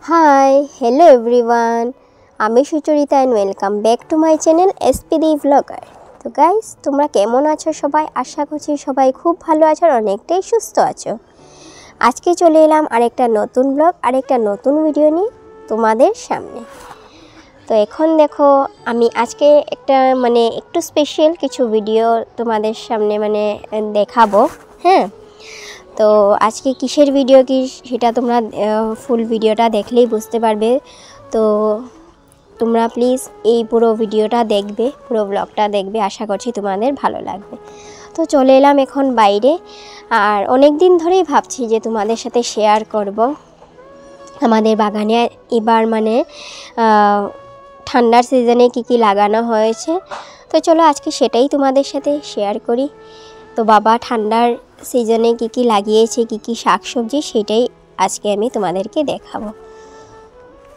High hello everyone, আমি Sucharita and welcome back to my channel SPD blogger. তো guys, তোমরা কেমন আছো সবাই? আশা করছি সবাই খুব ভালো আছো আর অনেকটাই সুস্থ আছো। আজকে চলে এলাম আরেকটা নতুন ব্লগ, আরেকটা নতুন ভিডিও নিয়ে তোমাদের সামনে। তো এখন দেখো, আমি আজকে একটা একটু স্পেশাল কিছু ভিডিও তোমাদের সামনে দেখাবো। হ্যাঁ, তো আজকে কিসের ভিডিও কি সেটা তোমরা ফুল ভিডিওটা দেখলেই বুঝতে পারবে। তো তোমরা প্লিজ এই পুরো ভিডিওটা দেখবে, পুরো ব্লগটা দেখবে, আশা করছি তোমাদের ভালো লাগবে। তো চলে এলাম এখন বাইরে, আর অনেক দিন ধরেই ভাবছি যে তোমাদের সাথে শেয়ার করব আমাদের বাগানে এবার ঠান্ডার সিজনে কি লাগানো হয়েছে। তো চলো আজকে সেটাই তোমাদের সাথে শেয়ার করি। তো বাবা ঠান্ডার সিজনে কি লাগিয়েছে, কি শাকসবজি, সেটাই আজকে আমি তোমাদেরকে দেখাবো।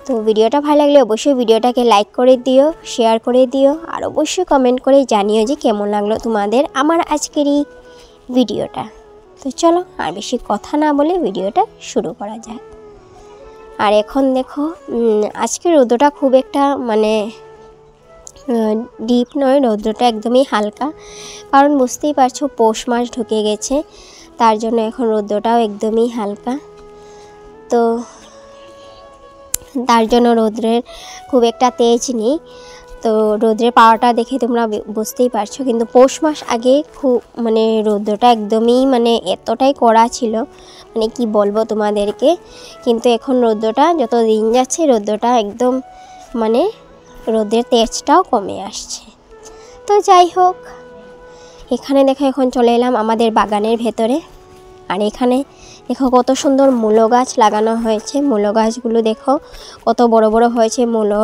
তো ভিডিওটা ভালো লাগলে অবশ্যই ভিডিওটাকে লাইক করে দিও, শেয়ার করে দিও, আর অবশ্যই কমেন্ট করে জানিও যে কেমন লাগলো তোমাদের আমার আজকের এই ভিডিওটা। তো চলো আর বেশি কথা না বলে ভিডিওটা শুরু করা যাক। আর এখন দেখো, আজকে রোদটা খুব একটা ডিপ নয়, রৌদ্রটা একদমই হালকা, কারণ বুঝতেই পারছো পৌষ মাস ঢুকে গেছে, তার জন্য এখন রৌদ্রটাও একদমই হালকা। তো তার জন্য রৌদ্রের খুব একটা তেজ নেই। তো রৌদ্রের পাওয়াটা দেখে তোমরা বুঝতেই পারছো, কিন্তু পৌষ মাস আগে খুব রৌদ্রটা একদমই এতটাই কড়া ছিল, কি বলবো তোমাদেরকে। কিন্তু এখন রৌদ্রটা যত দিন যাচ্ছে রৌদ্রটা একদম রোদের তেজটাও কমে আসছে। তো যাই হোক, এখানে দেখো এখন চলে এলাম আমাদের বাগানের ভেতরে। আর এখানে দেখো কত সুন্দর মূলো গাছ লাগানো হয়েছে। মূলো গাছগুলো দেখো কত বড় বড় হয়েছে মূলো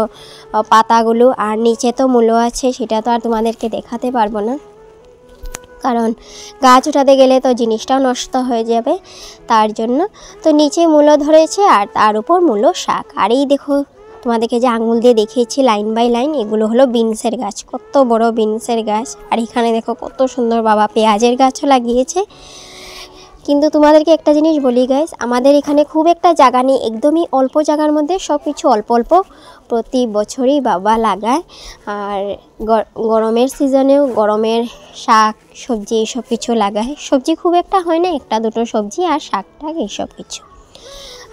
পাতাগুলো, আর নিচে তো মূলো আছে, সেটা তো আর তোমাদেরকে দেখাতে পারবো না, কারণ গাছ উঠাতে গেলে তো জিনিসটাও নষ্ট হয়ে যাবে, তার জন্য। তো নিচে মূলো ধরেছে আর তার উপর মূলো শাক। আর এই দেখো, তোমাদেরকে যে আঙুল দিয়ে দেখিয়েছি লাইন বাই লাইন, এগুলো হলো বিনসের গাছ, কত বড় বিনসের গাছ। আর এখানে দেখো কত সুন্দর বাবা পেঁয়াজের গাছও লাগিয়েছে। কিন্তু তোমাদেরকে একটা জিনিস বলি গাইস, আমাদের এখানে খুব একটা জায়গা নেই, একদমই অল্প জায়গার মধ্যে সব কিছু অল্প অল্প প্রতি বছরই বাবা লাগায়। আর গরমের সিজনেও গরমের শাক সবজি এইসব কিছু লাগায়। সবজি খুব একটা হয় না, একটা দুটো সবজি আর শাক টাক এইসব কিছু।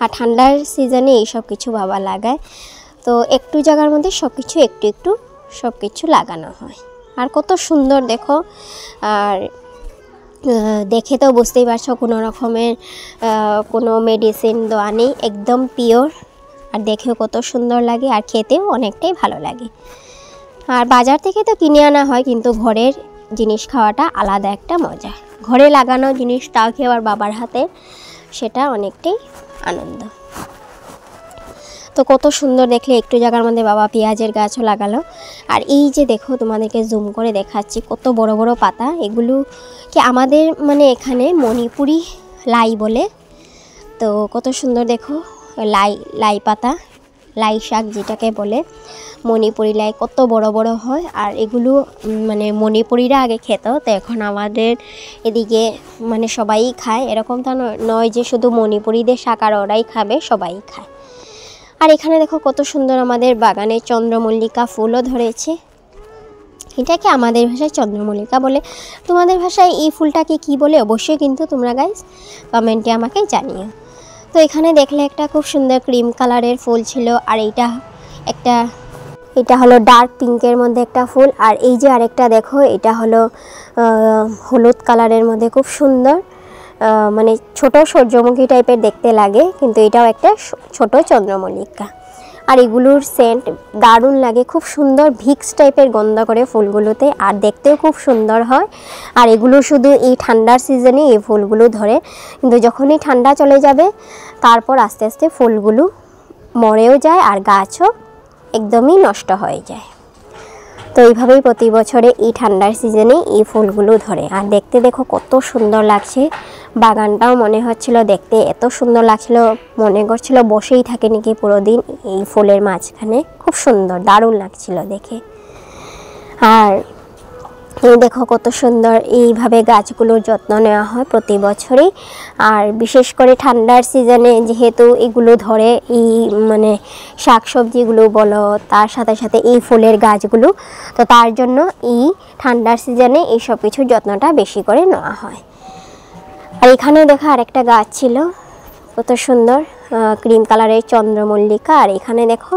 আর ঠান্ডার সিজনে এইসব কিছু বাবা লাগায়। তো একটু জায়গার মধ্যে সব কিছু একটু একটু সব কিছু লাগানো হয়। আর কত সুন্দর দেখো, আর দেখে তো বুঝতেই পারছো কোনো রকমের কোনো মেডিসিন দেওয়া নেই, একদম পিওর। আর দেখেও কত সুন্দর লাগে, আর খেতেও অনেকটাই ভালো লাগে। আর বাজার থেকে তো কিনে আনা হয়, কিন্তু ঘরের জিনিস খাওয়াটা আলাদা একটা মজা। ঘরে লাগানো জিনিস, তাও খেয়ে বাবার হাতে, সেটা অনেকটাই আনন্দ। তো কত সুন্দর দেখলে একটু জায়গার মধ্যে বাবা পেঁয়াজের গাছও লাগালো। আর এই যে দেখো, তোমাদেরকে জুম করে দেখাচ্ছি কত বড় বড় পাতা। এগুলো কি আমাদের এখানে মণিপুরি লাই বলে। তো কত সুন্দর দেখো, লাই পাতা, লাই শাক যেটাকে বলে, মণিপুরি লাই, কত বড় বড় হয়। আর এগুলো মণিপুরিরা আগে খেত, তো এখন আমাদের এদিকে সবাই খায়। এরকম তা নয় যে শুধু মণিপুরিদের শাক আর ওরাই খাবে, সবাই খায়। আর এখানে দেখো কত সুন্দর আমাদের বাগানে চন্দ্রমল্লিকা ফুলও ধরেছে। এটাকে আমাদের ভাষায় চন্দ্রমল্লিকা বলে, তোমাদের ভাষায় এই ফুলটাকে কি বলে অবশ্যই কিন্তু তোমরা গাইস কমেন্টে আমাকে জানিও। তো এখানে দেখলে একটা খুব সুন্দর ক্রিম কালারের ফুল ছিল, আর এটা হলো ডার্ক পিঙ্কের মধ্যে একটা ফুল। আর এই যে আরেকটা দেখো, এটা হলো হলুদ কালারের মধ্যে খুব সুন্দর, ছোট সূর্যমুখী টাইপের দেখতে লাগে, কিন্তু এটাও একটা ছোট চন্দ্রমল্লিকা। আর এগুলোর সেন্ট দারুণ লাগে, খুব সুন্দর ভিক্স টাইপের গন্ধ করে ফুলগুলোতে, আর দেখতেও খুব সুন্দর হয়। আর এগুলো শুধু এই ঠান্ডার সিজনে এই ফুলগুলো ধরে, কিন্তু যখনই ঠান্ডা চলে যাবে তারপর আস্তে আস্তে ফুলগুলো মরেও যায়, আর গাছও একদমই নষ্ট হয়ে যায়। তো এইভাবেই প্রতি বছরে এই ঠান্ডার সিজনে এই ফুলগুলো ধরে। আর দেখতে দেখো কত সুন্দর লাগছে, বাগানটাও মনে হচ্ছিল দেখতে এত সুন্দর লাগছিল, মনে করছিল বসেই থাকে নাকি পুরো দিন এই ফুলের মাঝখানে। খুব সুন্দর, দারুণ লাগছিল দেখে। আর এই দেখো কত সুন্দর এইভাবে গাছগুলোর যত্ন নেওয়া হয় প্রতি বছরই। আর বিশেষ করে ঠান্ডার সিজনে যেহেতু এগুলো ধরে, এই মানে শাকসবজিগুলো বলো, তার সাথে সাথে এই ফুলের গাছগুলো, তো তার জন্য এই ঠান্ডার সিজনে এই সব কিছুর যত্নটা বেশি করে নেওয়া হয়। আর এখানে দেখো আরেকটা গাছ ছিল কত সুন্দর ক্রিম কালারের চন্দ্রমল্লিকা, আর এখানে দেখো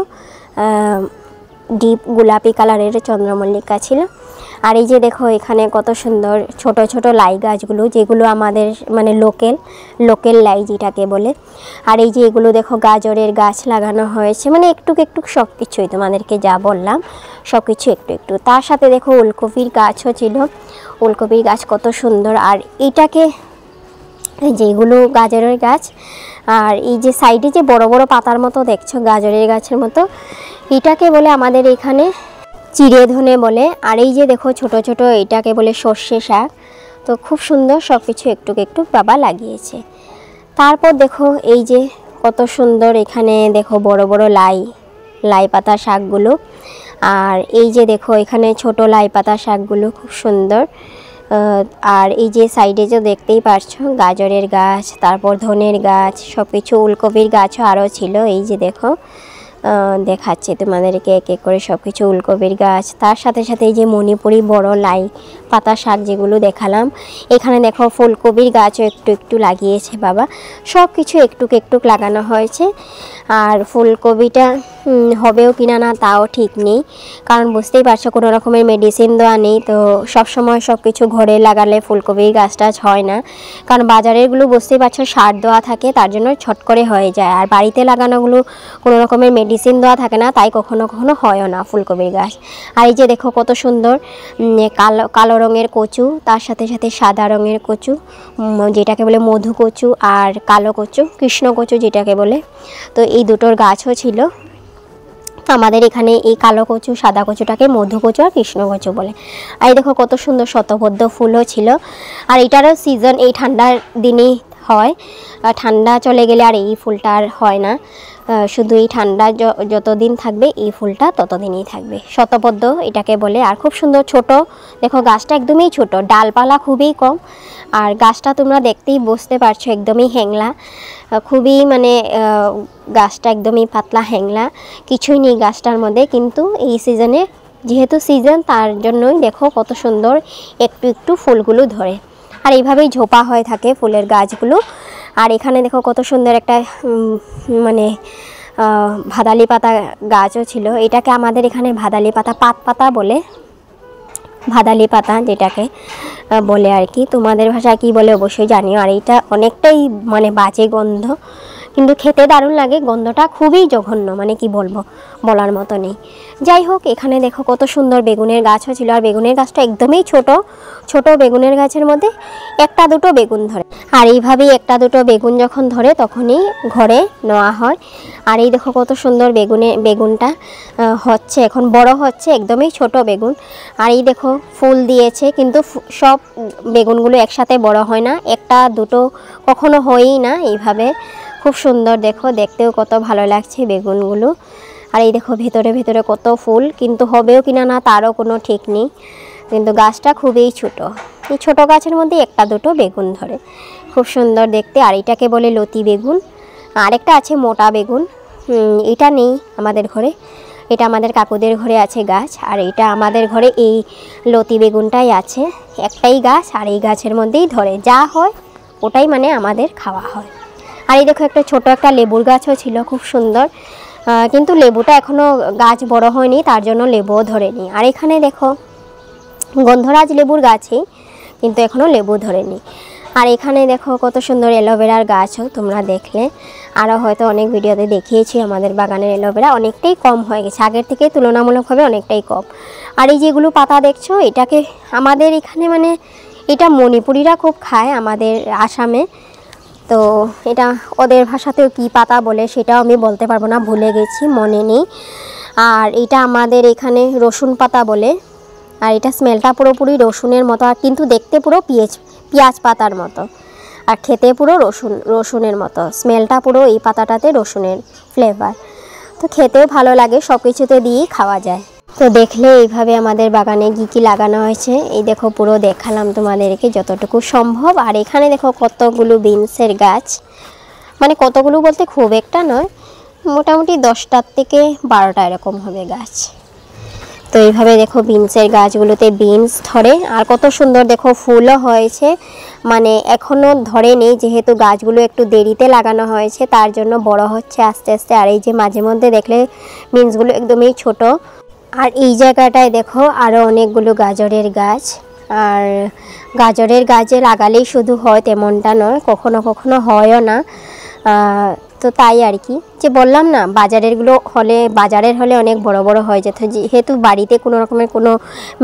ডিপ গোলাপি কালারের চন্দ্রমল্লিকা ছিল। আর এই যে দেখো এখানে কত সুন্দর ছোট ছোট লাই গাছগুলো, যেগুলো আমাদের মানে লোকেল লাই যেটাকে বলে। আর এই যে এগুলো দেখো গাজরের গাছ লাগানো হয়েছে, মানে একটু একটু সব কিছুই তোমাদেরকে যা বললাম সব কিছু একটু একটু। তার সাথে দেখো ওলকপির গাছও ছিল, ওলকপির গাছ কত সুন্দর। আর এইটাকে যেগুলো গাজরের গাছ, আর এই যে সাইডে যে বড় বড় পাতার মতো দেখছো গাজরের গাছের মতো, এটাকে বলে আমাদের এখানে চিড়ে ধনে বলে। আর এই যে দেখো ছোট ছোট এটাকে বলে সর্ষে শাক। তো খুব সুন্দর সব কিছু একটু একটু বাবা লাগিয়েছে। তারপর দেখো এই যে কত সুন্দর এখানে দেখো বড় বড় লাই পাতা শাকগুলো। আর এই যে দেখো এখানে ছোট লাই পাতা শাকগুলো খুব সুন্দর। আর এই যে সাইডে যে দেখতেই পারছো গাজরের গাছ, তারপর ধনের গাছ, সব কিছু ওলকপির গাছও আরও ছিল। এই যে দেখো দেখাচ্ছে তোমাদেরকে এক এক করে সব কিছু ওলকপির গাছ। তার সাথে সাথে এই যে মণিপুরি বড় লাই পাতা শাক যেগুলো দেখালাম, এখানে দেখো ফুলকপির গাছও একটু একটু লাগিয়েছে বাবা। সব কিছু একটু একটু লাগানো হয়েছে। আর ফুলকপিটা হবেও কিনা না তাও ঠিক নেই, কারণ বুঝতেই পারছো কোনো রকমের মেডিসিন দেওয়া নেই। তো সব সময় সব কিছু ঘরে লাগালে ফুলকপির গাছটা হয় না, কারণ বাজারেরগুলো বুঝতেই পারছো সার দেওয়া থাকে, তার জন্য ছট করে হয়ে যায়। আর বাড়িতে লাগানোগুলো কোনো রকমের মেডিসিন দেওয়া থাকে না, তাই কখনো কখনো হয়ও না ফুলকপির গাছ। আর এই যে দেখো কত সুন্দর কালো রঙের কচু, তার সাথে সাথে সাদা রঙের কচু যেটাকে বলে মধু কচু, আর কালো কচু কৃষ্ণ কচু যেটাকে বলে। তো এই দুটোর গাছও ছিল আমাদের এখানে। এই কালো কচু সাদা কচুটাকে মধু কচু আর কৃষ্ণ কচু বলে। আর এই দেখো কত সুন্দর শতপদ্ম ফুলও ছিল। আর এটারও সিজন এই ঠান্ডার দিনেই হয়, ঠান্ডা চলে গেলে আর এই ফুলটা আর হয় না, শুধু এই ঠান্ডা যতদিন থাকবে এই ফুলটা ততদিনই থাকবে। শতপদ্ম এটাকে বলে। আর খুব সুন্দর ছোট, দেখো গাছটা একদমই ছোট, ডালপালা খুবই কম। আর গাছটা তোমরা দেখতেই বুঝতে পারছো একদমই হ্যাংলা, খুবই মানে গাছটা একদমই পাতলা হ্যাংলা, কিছুই নেই গাছটার মধ্যে। কিন্তু এই সিজনে যেহেতু সিজন, তার জন্যই দেখো কত সুন্দর একটু একটু ফুলগুলো ধরে। আর এইভাবেই ঝোপা হয়ে থাকে ফুলের গাছগুলো। আর এখানে দেখো কত সুন্দর একটা মানে ভাদালি পাতা গাছও ছিল। এটাকে আমাদের এখানে ভাদালি পাতা পাতা বলে, ভাদালি পাতা যেটাকে বলে আর কি। তোমাদের ভাষায় কি বলে অবশ্যই জানিও। আর এটা অনেকটাই মানে বাজে গন্ধ, কিন্তু খেতে দারুণ লাগে। গন্ধটা খুবই জঘন্য, মানে কি বলবো, বলার মতো নেই। যাই হোক, এখানে দেখো কত সুন্দর বেগুনের গাছও ছিল। আর বেগুনের গাছটা একদমই ছোট ছোট, বেগুনের গাছের মধ্যে একটা দুটো বেগুন ধরে। আর এইভাবেই একটা দুটো বেগুন যখন ধরে তখনই ঘরে নেওয়া হয়। আর এই দেখো কত সুন্দর বেগুনটা হচ্ছে, এখন বড় হচ্ছে, একদমই ছোট বেগুন। আর এই দেখো ফুল দিয়েছে, কিন্তু সব বেগুনগুলো একসাথে বড় হয় না, একটা দুটো কখনো হয়ই না এইভাবে। খুব সুন্দর দেখো, দেখতেও কত ভালো লাগছে বেগুনগুলো। আর এই দেখো ভেতরে ভেতরে কত ফুল, কিন্তু হবেও কিনা না তারও কোনো ঠিক নেই। কিন্তু গাছটা খুবই ছোট, এই ছোট গাছের মধ্যে একটা দুটো বেগুন ধরে, খুব সুন্দর দেখতে। আর এটাকে বলে লতি বেগুন। আরেকটা আছে মোটা বেগুন, এটা নেই আমাদের ঘরে, এটা আমাদের কাকুদের ঘরে আছে গাছ। আর এটা আমাদের ঘরে এই লতি বেগুনটাই আছে, একটাই গাছ। আর এই গাছের মধ্যেই ধরে, যা হয় ওটাই মানে আমাদের খাওয়া হয়। আর এই দেখো একটা ছোট একটা লেবুর গাছও ছিল, খুব সুন্দর, কিন্তু লেবুটা এখনও গাছ বড় হয়নি, তার জন্য লেবুও ধরেনি। আর এখানে দেখো গন্ধরাজ লেবুর গাছই, কিন্তু এখনও লেবু ধরেনি। আর এখানে দেখো কত সুন্দর অ্যালোভেরার গাছও তোমরা দেখলে, আরও হয়তো অনেক ভিডিওতে দেখিয়েছি আমাদের বাগানের অ্যালোভেরা অনেকটাই কম হয়ে গেছে, আগের থেকে তুলনামূলকভাবে অনেকটাই কম। আর এই যেগুলো পাতা দেখছো, এটাকে আমাদের এখানে মানে এটা মণিপুরিরা খুব খায় আমাদের আসামে। তো এটা ওদের ভাষাতেও কি পাতা বলে সেটাও আমি বলতে পারবো না, ভুলে গেছি, মনে নেই। আর এটা আমাদের এখানে রসুন পাতা বলে। আর এটা স্মেলটা পুরোপুরি রসুনের মতো, আর কিন্তু দেখতে পুরো পেঁয়াজ পাতার মতো, আর খেতে পুরো রসুনের মতো। স্মেলটা পুরো এই পাতাটাতে রসুনের ফ্লেভার, তো খেতেও ভালো লাগে, সব কিছুতে দিয়েই খাওয়া যায়। তো দেখলে এইভাবে আমাদের বাগানে কি কি লাগানো হয়েছে, এই দেখো পুরো দেখালাম তোমাদেরকে যতটুকু সম্ভব। আর এখানে দেখো কতগুলো বিনসের গাছ, মানে কতগুলো বলতে খুব একটা নয়, মোটামুটি 10টার থেকে 12টা এরকম হবে গাছ। তো এইভাবে দেখো বিনসের গাছগুলোতে বিনস ধরে, আর কত সুন্দর দেখো ফুলও হয়েছে, মানে এখনও ধরেনি যেহেতু গাছগুলো একটু দেরিতে লাগানো হয়েছে, তার জন্য বড় হচ্ছে আস্তে আস্তে। আর এই যে মাঝে মধ্যে দেখলে বিনসগুলো একদমই ছোট। আর এই জায়গাটায় দেখো আরও অনেকগুলো গাজরের গাছ। আর গাজরের গাছে লাগালেই শুধু হয় তেমনটা নয়, কখনো কখনো হয়ও না। তো তাই আর কি, যে বললাম না বাজারের হলে অনেক বড় বড় হয়ে যেত, যেহেতু বাড়িতে কোনো রকমের কোনো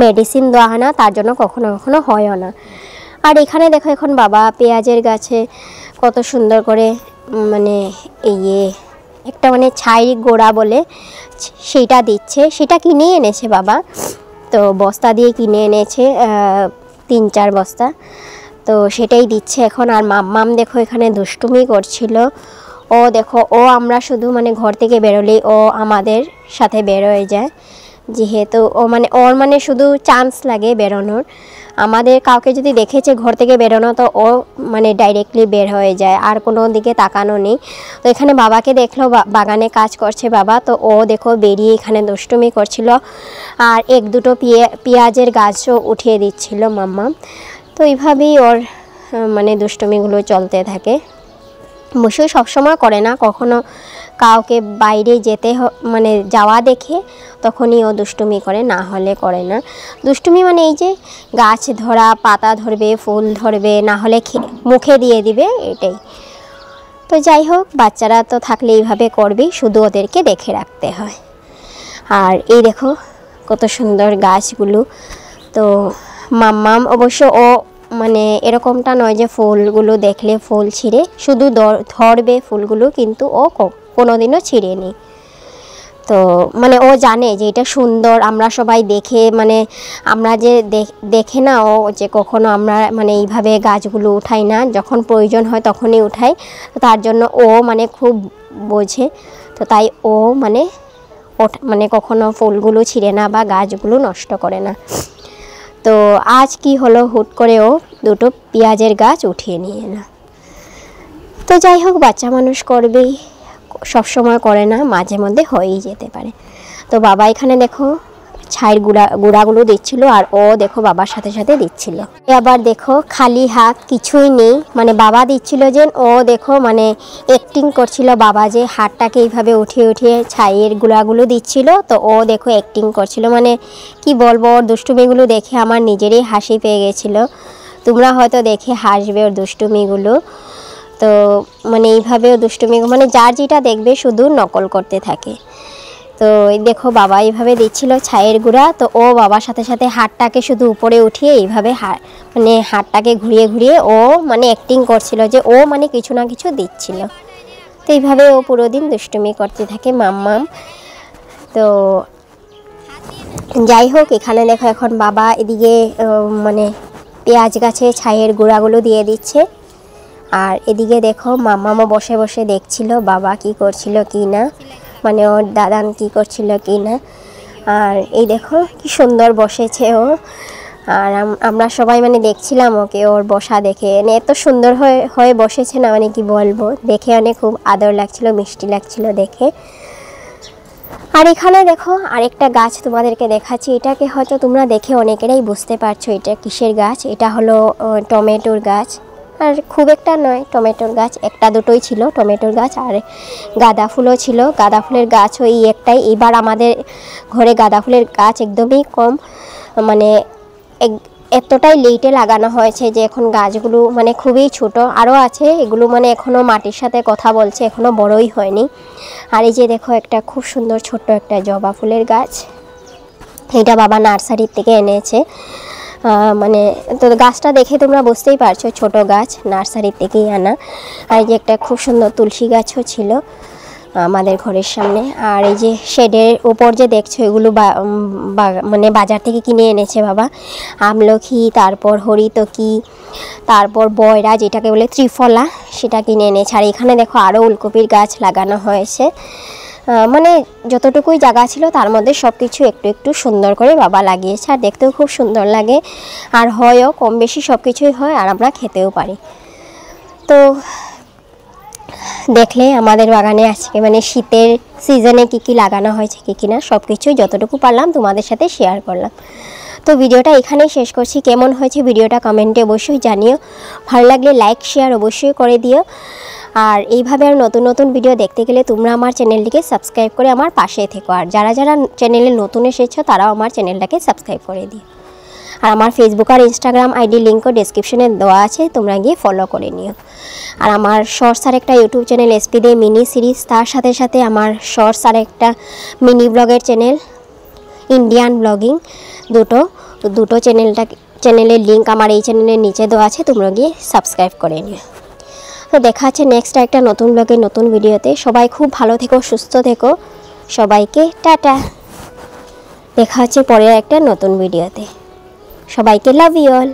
মেডিসিন দেওয়া হয় না, তার জন্য কখনো কখনো হয়ও না। আর এখানে দেখো এখন বাবা পেঁয়াজের গাছে কত সুন্দর করে মানে একটা মানে ছাই গোড়া বলে সেইটা দিচ্ছে, সেটা কিনে এনেছে বাবা। তো বস্তা দিয়ে কিনে এনেছে 3-4 বস্তা, তো সেটাই দিচ্ছে এখন। আর মাম্মাম দেখো এখানে দুষ্টুমি করছিল। ও দেখো আমরা শুধু মানে ঘর থেকে বেরোলেই ও আমাদের সাথে বের হয়ে যায়, যেহেতু ওর মানে শুধু চান্স লাগে বেরোনোর। আমাদের কাউকে যদি দেখেছে ঘর থেকে বেরোনো, তো ও মানে ডাইরেক্টলি বের হয়ে যায়, আর কোনো দিকে তাকানো নেই। তো এখানে বাবাকে দেখলো বাগানে কাজ করছে বাবা, তো ও দেখো বেরিয়ে এখানে দুষ্টুমি করছিল, আর 1-2টো পেঁয়াজের গাছও উঠিয়ে দিচ্ছিল মাম্মা। তো এইভাবেই ওর মানে দুষ্টুমিগুলো চলতে থাকে। অবশ্যই সবসময় করে না, কখনো কাউকে বাইরে মানে যাওয়া দেখে তখনই ও দুষ্টুমি করে, না হলে করে না। দুষ্টুমি মানে এই যে গাছ ধরা, পাতা ধরবে, ফুল ধরবে, না হলে মুখে দিয়ে দিবে, এটাই। তো যাই হোক, বাচ্চারা তো থাকলে এইভাবে করবেই, শুধু ওদেরকে দেখে রাখতে হয়। আর এই দেখো কত সুন্দর গাছগুলো। তো মাম্মাম অবশ্য ও মানে এরকমটা নয় যে ফুলগুলো দেখলে ফুল ছিঁড়ে, শুধু ধরবে ফুলগুলো, কিন্তু ও কোনোদিনও ছিঁড়েনি। তো মানে ও জানে যে এটা সুন্দর, আমরা সবাই দেখে মানে আমরা যে দেখে না, ও যে কখনো আমরা মানে এইভাবে গাছগুলো উঠাই না, যখন প্রয়োজন হয় তখনই উঠাই। তো তার জন্য ও মানে খুব বোঝে, তো তাই ও মানে কখনো ফুলগুলো ছিঁড়ে না বা গাছগুলো নষ্ট করে না। তো আজ কি হলো, হুট করে ও 2টো পেঁয়াজের গাছ উঠিয়ে নিয়ে এলো। তো যাই হোক, বাচ্চা মানুষ করবেই, সবসময় করে না, মাঝে মধ্যে হয়েই যেতে পারে। তো বাবা এখানে দেখো ছাইয়ের গুঁড়াগুলো দিচ্ছিল, আর ও দেখো বাবার সাথে সাথে দিচ্ছিল। আবার দেখো খালি হাত, কিছুই নেই, মানে বাবা দিচ্ছিল যে ও দেখো মানে অ্যাক্টিং করছিল, বাবা যে হাতটাকে এইভাবে উঠিয়ে উঠিয়ে ছাইয়ের গুঁড়াগুলো দিচ্ছিল, তো ও দেখো অ্যাক্টিং করছিল। মানে কি বলবো, ওর দুষ্টুমিগুলো দেখে আমার নিজেরই হাসি পেয়ে গেছিলো। তোমরা হয়তো দেখে হাসবে ওর দুষ্টুমিগুলো। তো মানে এইভাবেও দুষ্টুমি, মানে যার যেটা দেখবে শুধু নকল করতে থাকে। তো দেখো বাবা এইভাবে দিচ্ছিল ছাইয়ের গুঁড়া, তো ও বাবার সাথে সাথে হাতটাকে শুধু উপরে উঠিয়ে এইভাবে মানে হাতটাকে ঘুরিয়ে ঘুরিয়ে ও মানে অ্যাক্টিং করছিল যে ও মানে কিছু না কিছু দিচ্ছিল। তো এইভাবে ও পুরো দিন দুষ্টুমি করতে থাকে মাম্মাম। তো যাই হোক, এখানে দেখো এখন বাবা এদিকে মানে পেঁয়াজ গাছে ছাইয়ের গুঁড়াগুলো দিয়ে দিচ্ছে, আর এদিকে দেখো মাম্মামও বসে বসে দেখছিল বাবা কি করছিল কি না, মানে ওর দাদান কি করছিল কি না। আর এই দেখো কি সুন্দর বসেছে ও, আর আমরা সবাই মানে দেখছিলাম ওকে, ওর বসা দেখে মানে এত সুন্দর হয়ে বসেছে না, মানে কি বলবো, দেখে অনেক খুব আদর লাগছিল, মিষ্টি লাগছিল দেখে। আর এখানে দেখো আরেকটা গাছ তোমাদেরকে দেখাচ্ছি, এটাকে হয়তো তোমরা দেখে অনেকেরাই বুঝতে পারছো এটা কিসের গাছ। এটা হলো টমেটোর গাছ, আর খুব একটা নয়, টমেটোর গাছ 1-2টোই ছিল টমেটোর গাছ, আর গাঁদা ফুলও ছিল। গাঁদা ফুলের গাছ ওই একটাই, এবার আমাদের ঘরে গাঁদা ফুলের গাছ একদমই কম, মানে এতটাই লেটে লাগানো হয়েছে যে এখন গাছগুলো মানে খুবই ছোট, আরও আছে এগুলো মানে এখনও মাটির সাথে কথা বলছে, এখনও বড়ই হয়নি। আর এই যে দেখো একটা খুব সুন্দর ছোট্ট একটা জবা ফুলের গাছ, এটা বাবা নার্সারির থেকে এনেছে। মানে তো গাছটা দেখে তোমরা বুঝতেই পারছো ছোট গাছ, নার্সারির থেকেই আনা। আর এই যে একটা খুব সুন্দর তুলসী গাছও ছিল আমাদের ঘরের সামনে। আর এই যে শেডের উপর যে দেখছো এগুলো মানে বাজার থেকে কিনে এনেছে বাবা, আমলকি, তারপর হরিতকি, তারপর বয়রা যেটাকে বলে ত্রিফলা, সেটা কিনে এনেছে। আর এখানে দেখো আরও উলকপির গাছ লাগানো হয়েছে। মানে যতটুকুই জায়গা ছিল তার মধ্যে সব কিছু একটু একটু সুন্দর করে বাবা লাগিয়েছে, আর দেখতেও খুব সুন্দর লাগে, আর হয়ও কম বেশি সব কিছুই হয়, আর আমরা খেতেও পারি। তো দেখলে আমাদের বাগানে আজকে মানে শীতের সিজনে কি লাগানো হয়েছে কি না সব কিছুই যতটুকু পারলাম তোমাদের সাথে শেয়ার করলাম। তো ভিডিওটা এখানেই শেষ করছি। কেমন হয়েছে ভিডিওটা কমেন্টে অবশ্যই জানিও, ভালো লাগলে লাইক শেয়ার অবশ্যই করে দিও। আর এইভাবে আর নতুন নতুন ভিডিও দেখতে গেলে তোমরা আমার চ্যানেলটিকে সাবস্ক্রাইব করে আমার পাশে থেকো, আর যারা যারা চ্যানেলে নতুন এসেছো তারাও আমার চ্যানেলটাকে সাবস্ক্রাইব করে দিও। আর আমার ফেসবুক আর ইনস্টাগ্রাম আইডি লিঙ্কও ডেসক্রিপশনে দেওয়া আছে, তোমরা গিয়ে ফলো করে নিও। আর আমার শর্টস আর একটা ইউটিউব চ্যানেল এসপি দে মিনি সিরিজ, তার সাথে সাথে আমার শর্টস আর একটা মিনি ব্লগের চ্যানেল ইন্ডিয়ান ব্লগিং, দুটো চ্যানেলের লিঙ্ক আমার এই চ্যানেলের নিচে দেওয়া আছে, তোমরা গিয়ে সাবস্ক্রাইব করে নিও। তো দেখা হচ্ছে নেক্সট একটা নতুন ব্লগে নতুন ভিডিওতে। সবাই খুব ভালো থেকো, সুস্থ থেকো, সবাইকে টাটা। দেখা হচ্ছে পরের একটা নতুন ভিডিওতে। সবাইকে লাভ ইউ অল।